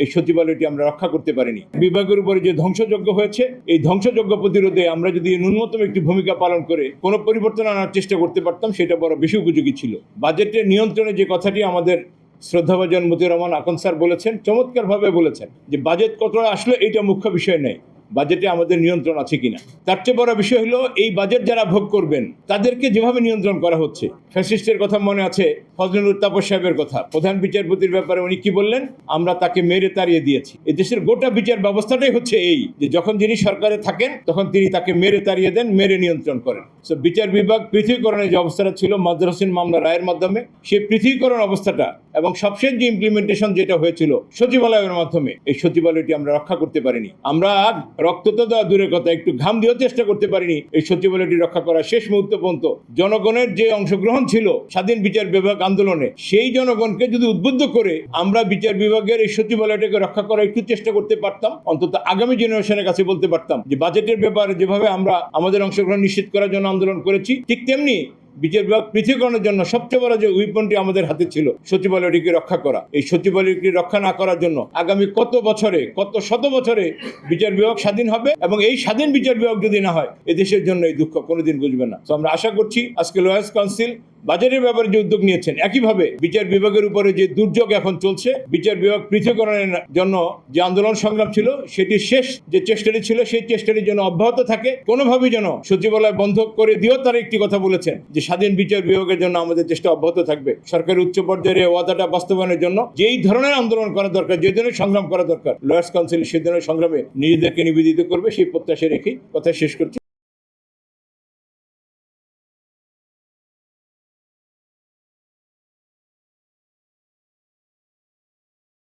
এই সচিবালয়টি আমরা রক্ষা করতে পারিনি। বিভাগের উপরে যে ধ্বংসযজ্ঞ হয়েছে, এই ধ্বংসযজ্ঞ প্রতিরোধে আমরা যদি ন্যূনতম একটি ভূমিকা পালন করে কোনো পরিবর্তন আনার চেষ্টা করতে পারতাম, সেটা বড় বেশি উপযোগী ছিল। বাজেটের নিয়ন্ত্রণে যে কথাটি আমাদের শ্রদ্ধাভাজন মতিউর রহমান আকন স্যার বলেছেন, চমৎকারভাবে বলেছেন যে বাজেট কতটা আসলে এইটা মুখ্য বিষয় নেই, বাজেটে আমাদের নিয়ন্ত্রণ আছে কিনা। তার চেয়ে বড় বিষয় হলো এই বাজেট যারা ভোগ করবেন তাদেরকে যেভাবে নিয়ন্ত্রণ করা হচ্ছে। ফ্যাসিস্টের কথা মনে আছে, ফজলুল তাপস সাহেবের কথা, প্রধান বিচারপতির ব্যাপারে উনি কি বললেন, আমরা তাকে মেরে তাড়িয়ে দিয়েছি। এদেশের গোটা বিচার ব্যবস্থাটাই হচ্ছে এই, যে যখন যিনি সরকারে থাকেন তখন তিনি তাকে মেরে তাড়িয়ে দেন, মেরে নিয়ন্ত্রণ করেন। তো বিচার বিভাগ পৃথকীকরণের যে অবস্থাটা ছিল মাদ্রাজ হোসেন মামলা রায়ের মাধ্যমে, সেই পৃথকীকরণ অবস্থাটা এবং সবশেষ যে ইমপ্লিমেন্টেশন যেটা হয়েছিল সচিবালয়ের মাধ্যমে, এই সচিবালয়টি আমরা রক্ষা করতে পারিনি। আমরা রক্ত তো দেওয়া দূরের কথা, একটু ঘাম দিয়েও চেষ্টা করতে পারিনি এই সচিবালয়টি রক্ষা করা। শেষ মুহূর্ত পর্যন্ত জনগণের যে অংশগ্রহণ ছিল স্বাধীন বিচার বিভাগ আন্দোলনে, সেই জনগণকে যদি উদ্বুদ্ধ করে আমরা বিচার বিভাগের এই সচিবালয়টাকে রক্ষা করার একটু চেষ্টা করতে পারতাম, অন্তত আগামী জেনারেশনের কাছে বলতে পারতাম যে বাজেটের ব্যাপারে যেভাবে আমরা আমাদের অংশগ্রহণ নিশ্চিত করার জন্য আন্দোলন করেছি, ঠিক তেমনি বিচার বিভাগ পৃথকীকরণের জন্য সবচেয়ে বড় যে উইপনটি আমাদের হাতে ছিল সচিবালয়টিকে রক্ষা করা। এই সচিবালয়টি রক্ষা না করার জন্য আগামী কত বছরে, কত শত বছরে বিচার বিভাগ স্বাধীন হবে, এবং এই স্বাধীন বিচার বিভাগ যদি না হয় এদেশের জন্য এই দুঃখ কোনোদিন বুঝবে না। তো আমরা আশা করছি আজকে লয়ার্স কাউন্সিল বাজেটের ব্যাপারে যে উদ্যোগ নিয়েছেন, একইভাবে বিচার বিভাগের উপরে যে দুর্যোগ এখন চলছে, বিচার বিভাগ পৃথকীকরণের জন্য যে আন্দোলন সংগ্রাম ছিল সেটির শেষ যে চেষ্টাটি ছিল সেই চেষ্টাটির জন্য অব্যাহত থাকে। কোনোভাবেই যেন সচিবালয় বন্ধ করে দিয়েও তারা একটি কথা বলেছেন যে স্বাধীন বিচার বিভাগের জন্য আমাদের চেষ্টা অব্যাহত থাকবে। সরকারের উচ্চ পর্যায়ের ওয়াদাটা বাস্তবায়নের জন্য যেই ধরনের আন্দোলন করা দরকার, যে ধরনের সংগ্রাম করা দরকার, লয়ার্স কাউন্সিল সেই ধরনের সংগ্রামে নিজেদেরকে নিবেদিত করবে, সেই প্রত্যাশা রেখেই কথা শেষ করছি।